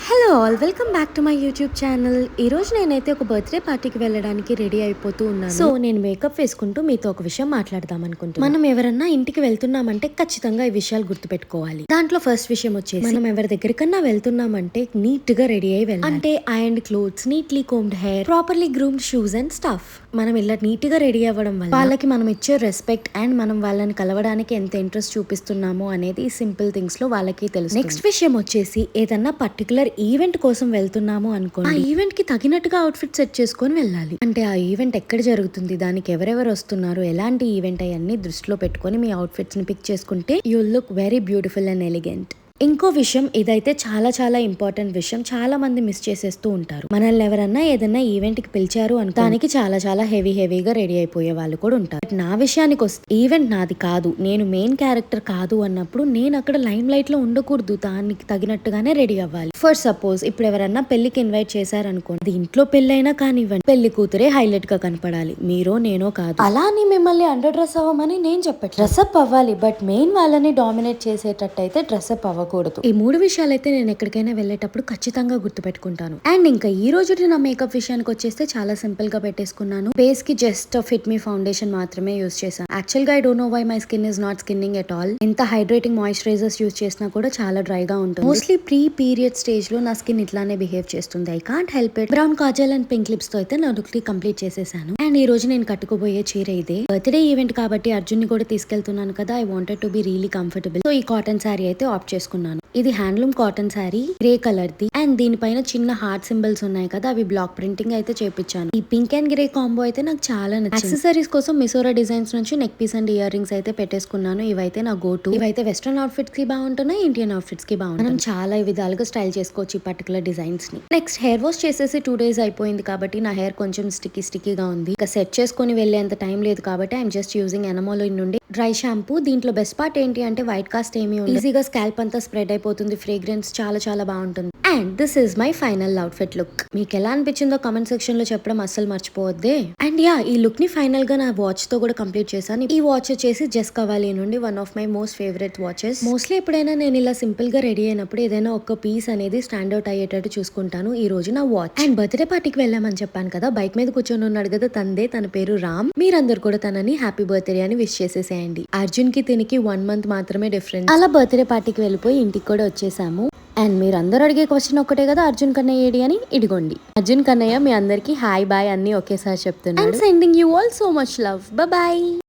Hello all welcome back to my YouTube channel. ఈ రోజు నేనైతే ఒక బర్త్డే పార్టీకి వెళ్ళడానికి రెడీ అయిపోతూ ఉన్నాను. సో నేను మేకప్ వేసుకుంటూ మీతో ఒక విషయం మాట్లాడదాం అనుకుంటున్నాను. మనం ఎవరన్నా ఇంటికి వెళ్తున్నామంటే ఖచ్చితంగా ఈ విషయాలు గుర్తుపెట్టుకోవాలి. దాంట్లో ఫస్ట్ విషయం వచ్చేసి మనం ఎవరి దగ్గరికన్నా వెళ్తున్నామంటే నీట్ గా రెడీ అయి వెళ్ళాలి. అంటే ironed clothes, neatly combed hair, properly groomed shoes and stuff. మనం ఇలా నీట్ గా రెడీ అవ్వడం వల్ల వాళ్ళకి మనం ఇచ్చే రెస్పెక్ట్ అండ్ మనం వాళ్ళని కలవడానికి ఎంత ఇంట్రెస్ట్ చూపిస్తున్నామో అనేది సింపుల్ థింగ్స్ లో వాళ్ళకి తెలుసు. నెక్స్ట్ విషయం వచ్చేసి ఏదన్నా పర్టికులర్ ఈవెంట్ కోసం వెళ్తున్నాము అనుకోండి, ఆ ఈవెంట్ కి తగినట్టుగా అవుట్ఫిట్ సెట్ చేసుకొని వెళ్ళాలి. అంటే ఆ ఈవెంట్ ఎక్కడ జరుగుతుంది, దానికి ఎవరెవరు వస్తున్నారు, ఎలాంటి ఈవెంట్ అవన్నీ దృష్టిలో పెట్టుకొని మీ అవుట్ఫిట్స్ ని పిక్ చేసుకుంటే you look very beautiful and elegant. ఇంకో విషయం, ఇదైతే చాలా చాలా ఇంపార్టెంట్ విషయం, చాలా మంది మిస్ చేసేస్తూ ఉంటారు. మనల్ని ఎవరన్నా ఏదన్నా ఈవెంట్ కి పిలిచారు అనుకో, దానికి చాలా చాలా హెవీగా రెడీ అయిపోయే వాళ్ళు కూడా ఉంటారు. నా విషయానికి వస్తే ఈవెంట్ నాది కాదు, నేను మెయిన్ క్యారెక్టర్ కాదు అన్నప్పుడు నేను అక్కడ లైమ్ లైట్ లో ఉండకూడదు, దానికి తగినట్టుగానే రెడీ అవ్వాలి. ఫర్ సపోజ్ ఇప్పుడు ఎవరన్నా పెళ్లికి ఇన్వైట్ చేశారనుకోండి, ఇంట్లో పెళ్ళైనా కానివ్వండి, పెళ్లి కూతురే హైలైట్ గా కనపడాలి, మీరో నేనో కాదు. అలా అని మిమ్మల్ని అండర్ డ్రెస్ అవ్వమని నేను చెప్పట్లేదు. డ్రెస్అప్ అవ్వాలి, బట్ మెయిన్ వాళ్ళని డామినేట్ చేసేటట్టు అయితే డ్రెస్అప్ అవ్వకూడదు. ఈ మూడు విషయాలైతే నేను ఎక్కడికైనా వెళ్ళేటప్పుడు ఖచ్చితంగా గుర్తుపెట్టుకుంటాను. అండ్ ఇంకా ఈ రోజు నా మేకప్ విషయానికి వచ్చేస్తే చాలా సింపుల్ గా పెట్టేసుకున్నాను. ఫేస్ కి జస్ట్ ఫిట్ మీ ఫౌండేషన్ మాత్రమే యూస్ చేశాను. యాక్చువల్ గా I don't know why my skin is not skinning at all. ఎంత హైడ్రేటింగ్ మాయిశ్చరైజర్స్ యూస్ చేసినా కూడా చాలా డ్రైగా ఉంటుంది. మోస్ట్లీ ప్రీ పీరియడ్ స్టేజ్ లో నా స్కిన్ ఇట్లానే బిహేవ్ చేస్తుంది. I can't help it. Brown Kajal and pink lips తో అయితే నా లుక్ ని కంప్లీట్ చేసేసాను. అండ్ ఈ రోజు నేను కట్టుకోబోయే చీర ఇదే. బర్త్డే ఈవెంట్ కాబట్టి అర్జున్ ని కూడా తీసుకెళ్తున్నాను కదా, I wanted to be really comfortable. So ఈ కాటన్ శారీ అయితే ఆప్ట్ చేసుకున్నాను. ఇది handloom cotton sari, grey colour the. And దీనిపైన చిన్న హార్ట్ సింబల్స్ ఉన్నాయి కదా, అవి బ్లాక్ ప్రింటింగ్ అయితే చేపించాను. ఈ పింక్ అండ్ గ్రే కాంబో అయితే నాకు చాలా నచ్చింది. యాక్సెసరీస్ కోసం మిసోరా డిజైన్స్ నుంచి neck piece and earrings అయితే పెట్టేసుకున్నాను. ఇవైతే నా గో టు. ఇవైతే వెస్ట్రన్ అవుట్ఫిట్స్ కి బాగుంటున్నాయి, ఇండియన్ అవుట్ఫిట్స్ కి బాగుంటుంది. మనం చాలా విధాలుగా స్టైల్ చేసుకోవచ్చు ఈ పర్టికులర్ డిజైన్స్ ని. నెక్స్ట్ హెయిర్ వాష్ చేసేసి 2 days అయిపోయింది కాబట్టి నా హెయిర్ కొంచెం స్టిక్కీగా ఉంది. ఇక సెట్ చేసుకుని వెళ్లేంత టైం లేదు కాబట్టి ఐఎమ్ జస్ట్ యూజింగ్ ఎనమోలిన్ నుండి డ్రై షాంపూ. దీంట్లో బెస్ట్ పార్ట్ ఏంటి అంటే వైట్ కాస్ట్ ఏమీ ఉంది, ఈజీగా స్కాల్ప్ అంతా స్ప్రెడ్ అయిపోతుంది, ఫ్రేగ్రెన్స్ చాలా చాలా బాగుంటుంది. And this is my final outfit look. మీకు ఎలా అనిపించిందో కామెంట్ సెక్షన్ లో చెప్పడం అస్సలు మర్చిపోవద్దే. అండ్ యా, ఈ లుక్ ని ఫైనల్ గా నా వాచ్ తో కూడా కంప్లీట్ చేశాను. ఈ వాచ్ వచ్చేసి జస్ట్ కవాలి నుండి one of my most favourite watches. Mostly ఎప్పుడైనా నేను ఇలా సింపుల్ గా రెడీ అయినప్పుడు ఏదైనా ఒక పీస్ అనేది స్టాండ్ అవుట్ అయ్యేటట్టు చూసుకుంటాను. ఈ రోజు నా వాచ్. అండ్ బర్త్డే పార్టీకి వెళ్ళామని చెప్పాను కదా, బైక్ మీద కూర్చొని ఉన్నాడు కదా తందే, తన పేరు రామ్. మీరందరూ కూడా తనని హ్యాపీ బర్త్డే అని విష్ చేసేసేయండి. అర్జున్ కి తినికి 1 month మాత్రమే డిఫరెన్స్. అలా బర్త్డే పార్టీకి వెళ్ళిపోయి ఇంటికి కూడా వచ్చేసాము. అండ్ మీరు అందరూ అడిగే క్వశ్చన్ ఒక్కటే కదా, అర్జున్ కన్నయ్య ఏడి అని. ఇడిగోండి అర్జున్ కన్నయ్య మీ అందరికి హాయ్ బాయ్ అన్ని ఒకేసారి చెప్తున్నాడు. Sending you all so much love. Bye.